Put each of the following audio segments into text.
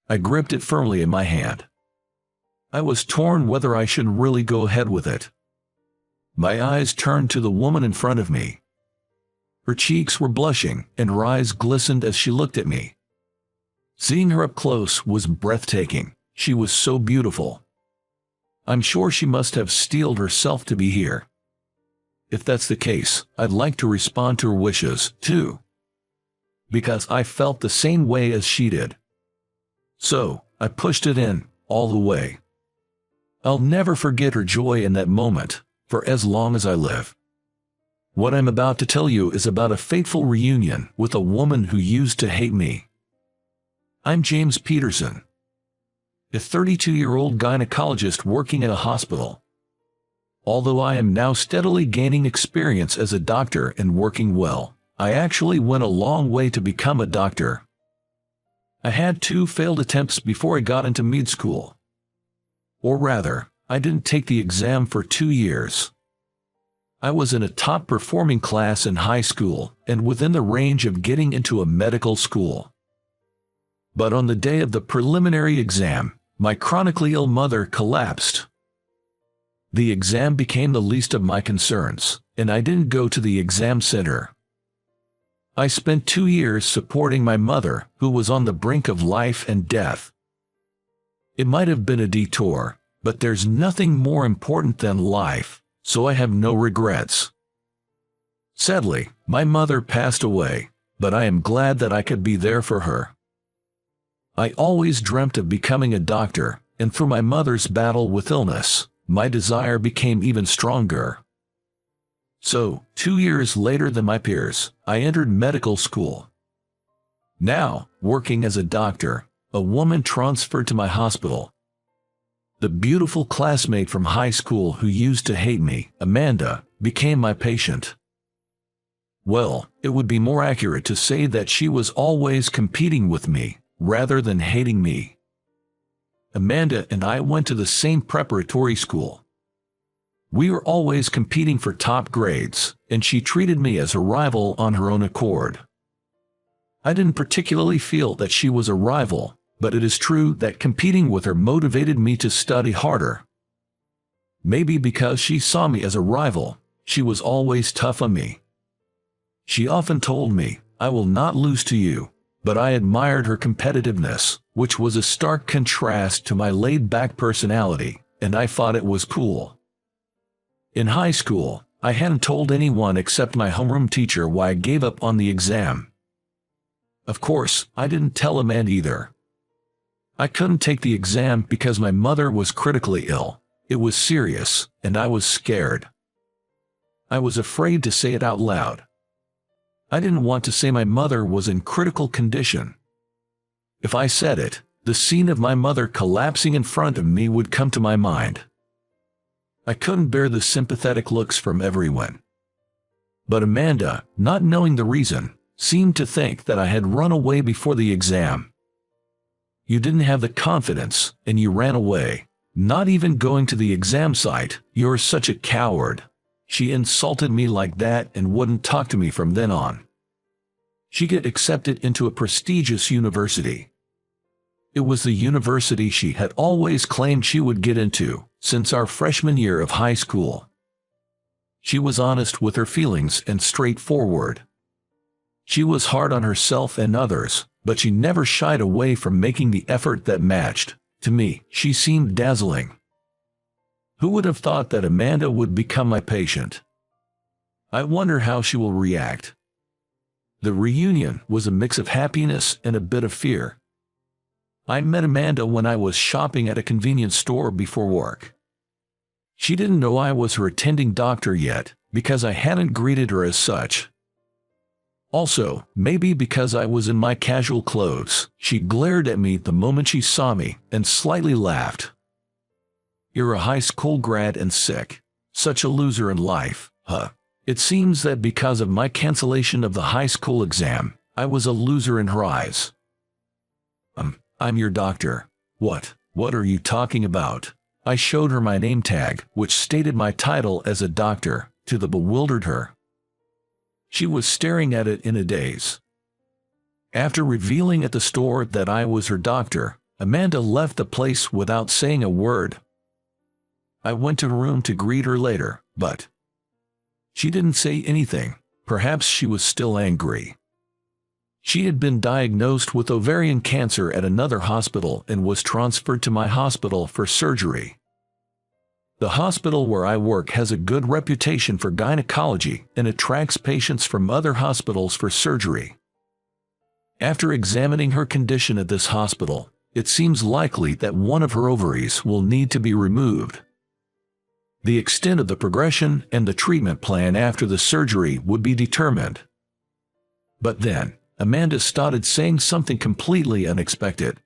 I gripped it firmly in my hand. I was torn whether I should really go ahead with it. My eyes turned to the woman in front of me. Her cheeks were blushing, and her eyes glistened as she looked at me. Seeing her up close was breathtaking. She was so beautiful. I'm sure she must have steeled herself to be here. If that's the case, I'd like to respond to her wishes, too. Because I felt the same way as she did. So, I pushed it in, all the way. I'll never forget her joy in that moment, for as long as I live. What I'm about to tell you is about a fateful reunion with a woman who used to hate me. I'm James Peterson, a 32-year-old gynecologist working at a hospital. Although I am now steadily gaining experience as a doctor and working well, I actually went a long way to become a doctor. I had 2 failed attempts before I got into med school. Or rather, I didn't take the exam for 2 years. I was in a top-performing class in high school and within the range of getting into a medical school. But on the day of the preliminary exam, my chronically ill mother collapsed. The exam became the least of my concerns, and I didn't go to the exam center. I spent 2 years supporting my mother, who was on the brink of life and death. It might have been a detour, but there's nothing more important than life, so I have no regrets. Sadly, my mother passed away, but I am glad that I could be there for her. I always dreamt of becoming a doctor, and through my mother's battle with illness, my desire became even stronger. So, 2 years later than my peers, I entered medical school. Now, working as a doctor, a woman transferred to my hospital. The beautiful classmate from high school who used to hate me, Amanda, became my patient. Well, it would be more accurate to say that she was always competing with me, rather than hating me. Amanda and I went to the same preparatory school. We were always competing for top grades, and she treated me as a rival on her own accord. I didn't particularly feel that she was a rival, but it is true that competing with her motivated me to study harder. Maybe because she saw me as a rival, she was always tough on me. She often told me, "I will not lose to you," but I admired her competitiveness, which was a stark contrast to my laid-back personality, and I thought it was cool. In high school, I hadn't told anyone except my homeroom teacher why I gave up on the exam. Of course, I didn't tell Amanda either. I couldn't take the exam because my mother was critically ill. It was serious, and I was scared. I was afraid to say it out loud. I didn't want to say my mother was in critical condition. If I said it, the scene of my mother collapsing in front of me would come to my mind. I couldn't bear the sympathetic looks from everyone. But Amanda, not knowing the reason, seemed to think that I had run away before the exam. "You didn't have the confidence, and you ran away. Not even going to the exam site, you're such a coward." She insulted me like that and wouldn't talk to me from then on. She got accepted into a prestigious university. It was the university she had always claimed she would get into, since our freshman year of high school. She was honest with her feelings and straightforward. She was hard on herself and others, but she never shied away from making the effort that matched. To me, she seemed dazzling. Who would have thought that Amanda would become my patient? I wonder how she will react. The reunion was a mix of happiness and a bit of fear. I met Amanda when I was shopping at a convenience store before work. She didn't know I was her attending doctor yet, because I hadn't greeted her as such. Also, maybe because I was in my casual clothes, she glared at me the moment she saw me and slightly laughed. "You're a high school grad and sick. Such a loser in life, huh?" It seems that because of my cancellation of the high school exam, I was a loser in her eyes. I'm your doctor." What are you talking about?" I showed her my name tag, which stated my title as a doctor, to the bewildered her. She was staring at it in a daze. After revealing at the store that I was her doctor, Amanda left the place without saying a word. I went to her room to greet her later, but she didn't say anything. Perhaps she was still angry. She had been diagnosed with ovarian cancer at another hospital and was transferred to my hospital for surgery. The hospital where I work has a good reputation for gynecology and attracts patients from other hospitals for surgery. After examining her condition at this hospital, it seems likely that one of her ovaries will need to be removed. The extent of the progression and the treatment plan after the surgery would be determined. But then, Amanda started saying something completely unexpected.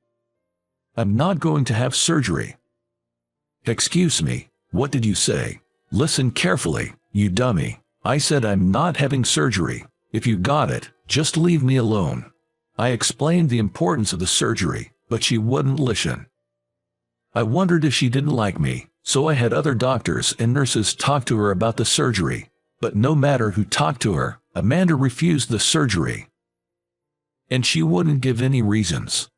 "I'm not going to have surgery." "Excuse me, what did you say?" "Listen carefully, you dummy. I said I'm not having surgery. If you got it, just leave me alone." I explained the importance of the surgery, but she wouldn't listen. I wondered if she didn't like me, so I had other doctors and nurses talk to her about the surgery, but no matter who talked to her, Amanda refused the surgery. And she wouldn't give any reasons.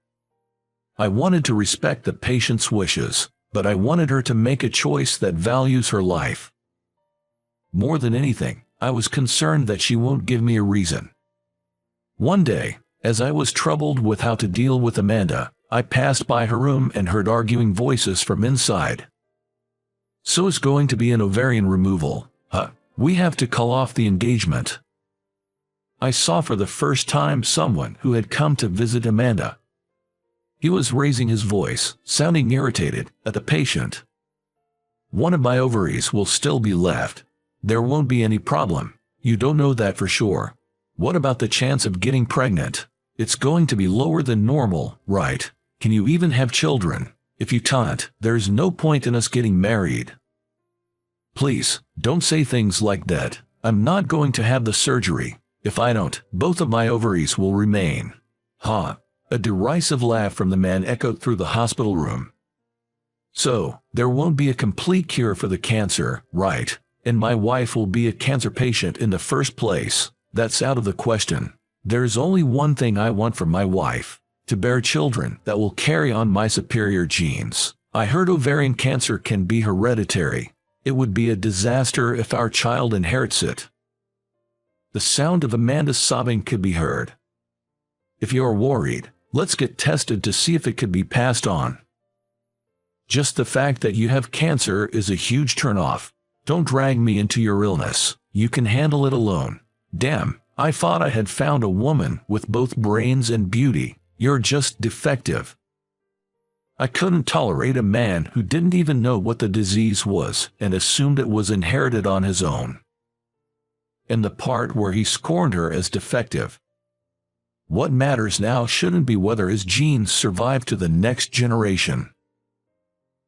I wanted to respect the patient's wishes, but I wanted her to make a choice that values her life. More than anything, I was concerned that she won't give me a reason. One day, as I was troubled with how to deal with Amanda, I passed by her room and heard arguing voices from inside. "So it's going to be an ovarian removal, huh? We have to call off the engagement." I saw for the first time someone who had come to visit Amanda. He was raising his voice, sounding irritated at the patient. "One of my ovaries will still be left. There won't be any problem. You don't know that for sure. What about the chance of getting pregnant? It's going to be lower than normal, right? Can you even have children? If you can't, there's no point in us getting married. Please, don't say things like that. I'm not going to have the surgery. If I don't, both of my ovaries will remain." "Ha!" A derisive laugh from the man echoed through the hospital room. "So, there won't be a complete cure for the cancer, right? And my wife will be a cancer patient in the first place. That's out of the question. There's only one thing I want from my wife: to bear children that will carry on my superior genes. I heard ovarian cancer can be hereditary. It would be a disaster if our child inherits it." The sound of Amanda's sobbing could be heard. "If you're worried, let's get tested to see if it could be passed on. Just the fact that you have cancer is a huge turnoff. Don't drag me into your illness. You can handle it alone." "Damn, I thought I had found a woman with both brains and beauty. You're just defective." I couldn't tolerate a man who didn't even know what the disease was and assumed it was inherited on his own. And the part where he scorned her as defective. What matters now shouldn't be whether his genes survive to the next generation.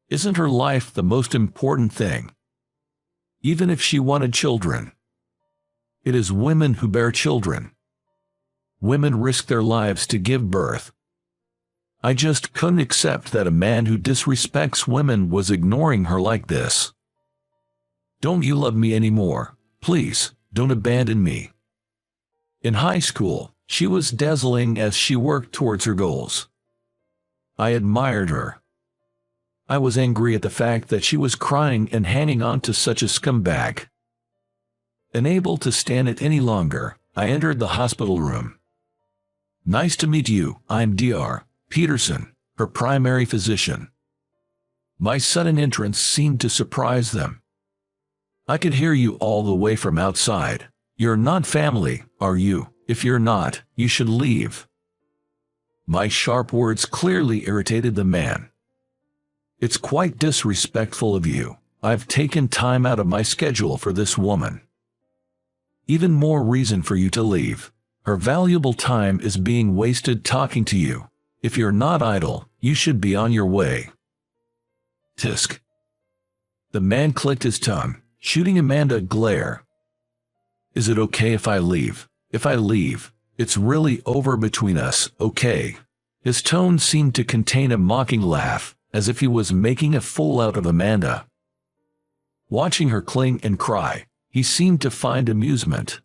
Isn't her life the most important thing? Even if she wanted children. It is women who bear children. Women risk their lives to give birth. I just couldn't accept that a man who disrespects women was ignoring her like this. "Don't you love me anymore? Please, don't abandon me." In high school, she was dazzling as she worked towards her goals. I admired her. I was angry at the fact that she was crying and hanging on to such a scumbag. Unable to stand it any longer, I entered the hospital room. "Nice to meet you, I'm Dr. Peterson, her primary physician." My sudden entrance seemed to surprise them. "I could hear you all the way from outside. You're not family, are you? If you're not, you should leave." My sharp words clearly irritated the man. "It's quite disrespectful of you. I've taken time out of my schedule for this woman." "Even more reason for you to leave. Her valuable time is being wasted talking to you. If you're not idle, you should be on your way." Tisk. The man clicked his tongue, shooting Amanda a glare. "Is it okay if I leave? If I leave, it's really over between us, okay?" His tone seemed to contain a mocking laugh, as if he was making a fool out of Amanda. Watching her cling and cry, he seemed to find amusement.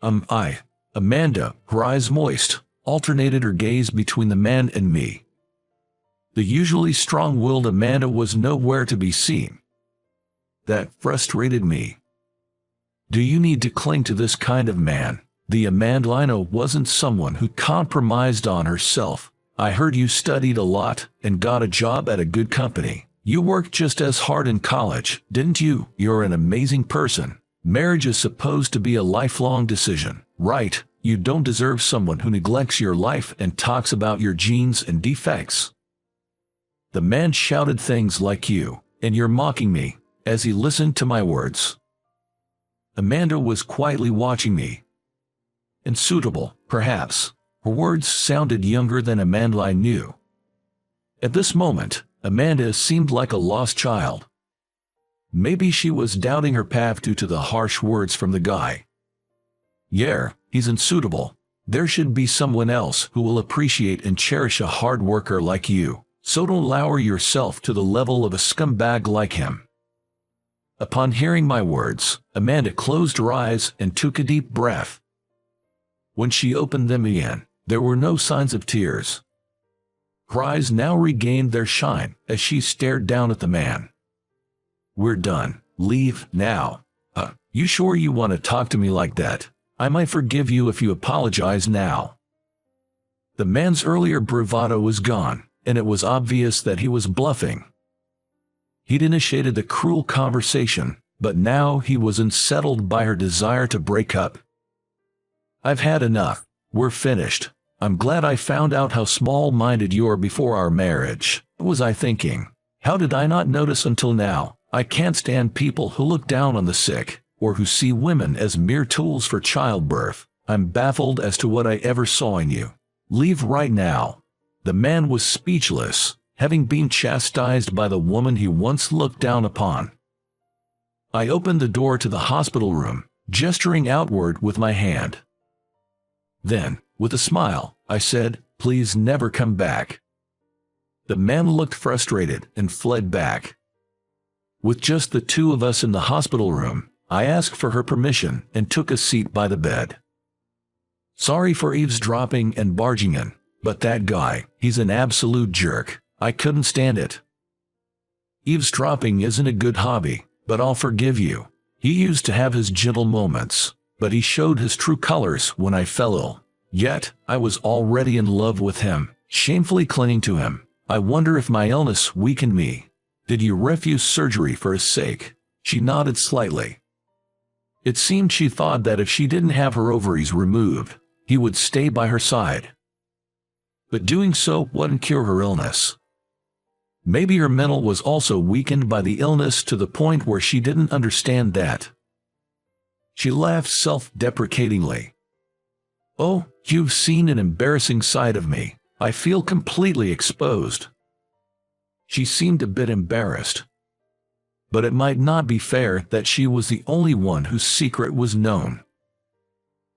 Amanda, her eyes moist, alternated her gaze between the man and me. The usually strong-willed Amanda was nowhere to be seen. That frustrated me. Do you need to cling to this kind of man? The Amanda I know wasn't someone who compromised on herself. I heard you studied a lot and got a job at a good company. You worked just as hard in college, didn't you? You're an amazing person. Marriage is supposed to be a lifelong decision, right? You don't deserve someone who neglects your life and talks about your genes and defects. The man shouted things like you, and you're mocking me, as he listened to my words. Amanda was quietly watching me. Unsuitable, perhaps. Her words sounded younger than Amanda I knew. At this moment, Amanda seemed like a lost child. Maybe she was doubting her path due to the harsh words from the guy. Yeah, he's unsuitable. There should be someone else who will appreciate and cherish a hard worker like you, so don't lower yourself to the level of a scumbag like him. Upon hearing my words, Amanda closed her eyes and took a deep breath. When she opened them again, there were no signs of tears. Her eyes now regained their shine as she stared down at the man. We're done. Leave now. You sure you want to talk to me like that? I might forgive you if you apologize now. The man's earlier bravado was gone, and it was obvious that he was bluffing. He'd initiated the cruel conversation, but now he was unsettled by her desire to break up. I've had enough. We're finished. I'm glad I found out how small-minded you are before our marriage. What was I thinking? How did I not notice until now? I can't stand people who look down on the sick, or who see women as mere tools for childbirth. I'm baffled as to what I ever saw in you. Leave right now. The man was speechless, having been chastised by the woman he once looked down upon. I opened the door to the hospital room, gesturing outward with my hand. Then, with a smile, I said, "Please never come back." The man looked frustrated and fled back. With just the two of us in the hospital room, I asked for her permission and took a seat by the bed. Sorry for eavesdropping and barging in, but that guy, he's an absolute jerk. I couldn't stand it. Eavesdropping isn't a good hobby, but I'll forgive you. He used to have his gentle moments, but he showed his true colors when I fell ill. Yet, I was already in love with him, shamefully clinging to him. I wonder if my illness weakened me. Did you refuse surgery for his sake? She nodded slightly. It seemed she thought that if she didn't have her ovaries removed, he would stay by her side. But doing so wouldn't cure her illness. Maybe her mental was also weakened by the illness to the point where she didn't understand that. She laughed self-deprecatingly. Oh, you've seen an embarrassing side of me. I feel completely exposed. She seemed a bit embarrassed. But it might not be fair that she was the only one whose secret was known.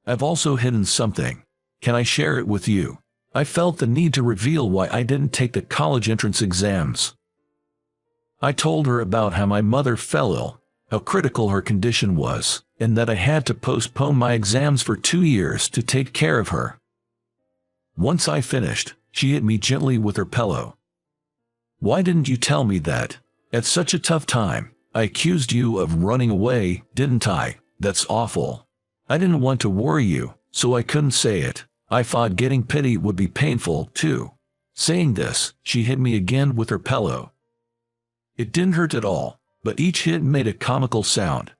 I've also hidden something. Can I share it with you? I felt the need to reveal why I didn't take the college entrance exams. I told her about how my mother fell ill, how critical her condition was, and that I had to postpone my exams for 2 years to take care of her. Once I finished, she hit me gently with her pillow. Why didn't you tell me that? At such a tough time, I accused you of running away, didn't I? That's awful. I didn't want to worry you, so I couldn't say it. I thought getting pity would be painful, too. Saying this, she hit me again with her pillow. It didn't hurt at all, but each hit made a comical sound.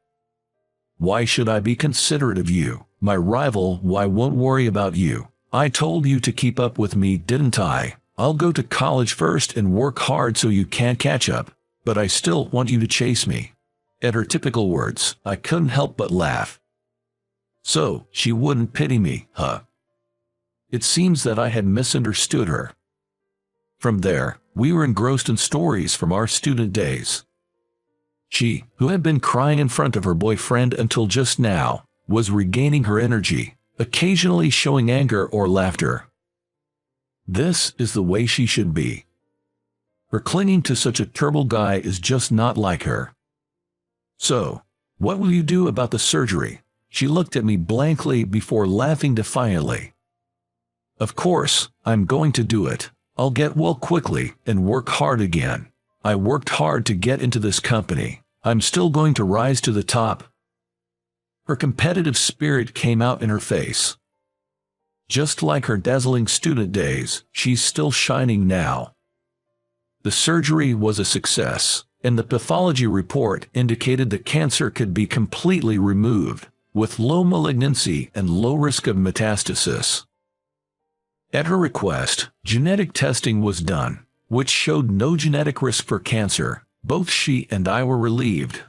Why should I be considerate of you, my rival? Why won't worry about you? I told you to keep up with me, didn't I? I'll go to college first and work hard so you can't catch up, but I still want you to chase me. At her typical words, I couldn't help but laugh. So, she wouldn't pity me, huh? It seems that I had misunderstood her. From there, we were engrossed in stories from our student days. She, who had been crying in front of her boyfriend until just now, was regaining her energy, occasionally showing anger or laughter. This is the way she should be. Her clinging to such a terrible guy is just not like her. So, what will you do about the surgery? She looked at me blankly before laughing defiantly. Of course, I'm going to do it. I'll get well quickly and work hard again. I worked hard to get into this company. I'm still going to rise to the top." Her competitive spirit came out in her face. Just like her dazzling student days, she's still shining now. The surgery was a success, and the pathology report indicated the cancer could be completely removed, with low malignancy and low risk of metastasis. At her request, genetic testing was done, which showed no genetic risk for cancer. Both she and I were relieved.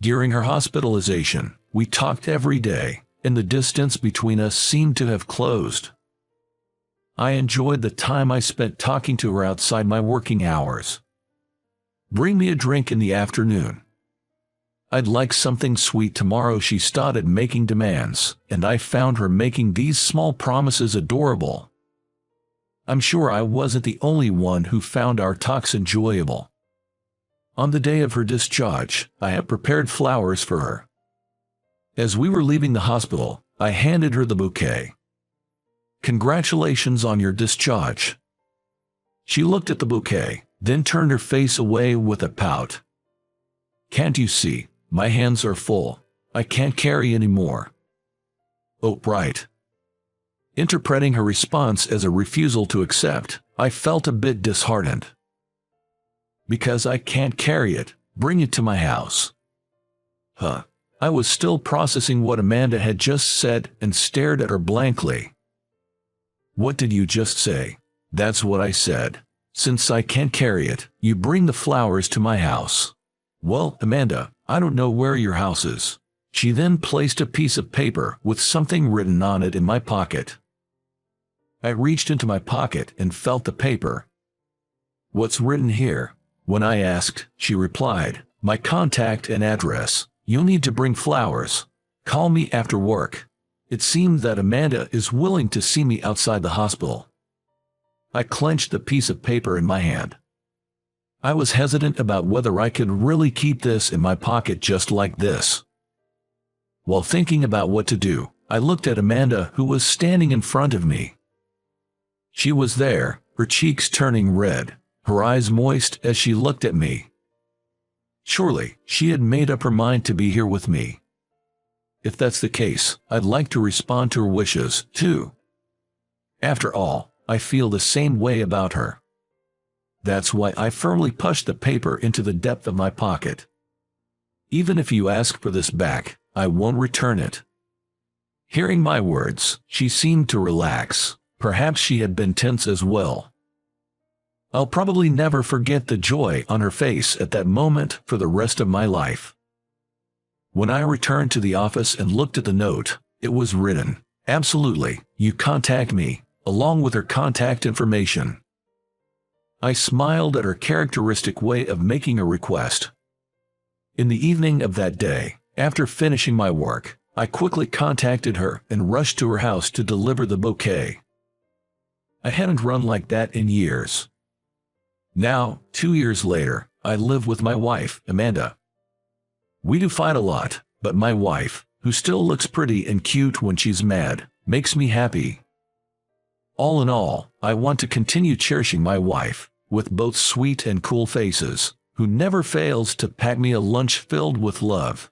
During her hospitalization, we talked every day, and the distance between us seemed to have closed. I enjoyed the time I spent talking to her outside my working hours. "Bring me a drink in the afternoon. I'd like something sweet tomorrow." She started making demands, and I found her making these small promises adorable. I'm sure I wasn't the only one who found our talks enjoyable. On the day of her discharge, I had prepared flowers for her. As we were leaving the hospital, I handed her the bouquet. "Congratulations on your discharge." She looked at the bouquet, then turned her face away with a pout. "Can't you see? My hands are full. I can't carry any more." "Oh, right." Interpreting her response as a refusal to accept, I felt a bit disheartened. "Because I can't carry it, bring it to my house." Huh. I was still processing what Amanda had just said and stared at her blankly. "What did you just say?" "That's what I said. Since I can't carry it, you bring the flowers to my house." "Well, Amanda, I don't know where your house is." She then placed a piece of paper with something written on it in my pocket. I reached into my pocket and felt the paper. "What's written here?" When I asked, she replied, "My contact and address. You'll need to bring flowers. Call me after work." It seemed that Amanda is willing to see me outside the hospital. I clenched the piece of paper in my hand. I was hesitant about whether I could really keep this in my pocket just like this. While thinking about what to do, I looked at Amanda, who was standing in front of me. She was there, her cheeks turning red, her eyes moist as she looked at me. Surely, she had made up her mind to be here with me. If that's the case, I'd like to respond to her wishes, too. After all, I feel the same way about her. That's why I firmly pushed the paper into the depth of my pocket. "Even if you ask for this back, I won't return it." Hearing my words, she seemed to relax. Perhaps she had been tense as well. I'll probably never forget the joy on her face at that moment for the rest of my life. When I returned to the office and looked at the note, it was written, "Absolutely, you contact me," along with her contact information. I smiled at her characteristic way of making a request. In the evening of that day, after finishing my work, I quickly contacted her and rushed to her house to deliver the bouquet. I hadn't run like that in years. Now, 2 years later, I live with my wife, Amanda. We do fight a lot, but my wife, who still looks pretty and cute when she's mad, makes me happy. All in all, I want to continue cherishing my wife, with both sweet and cool faces, who never fails to pack me a lunch filled with love.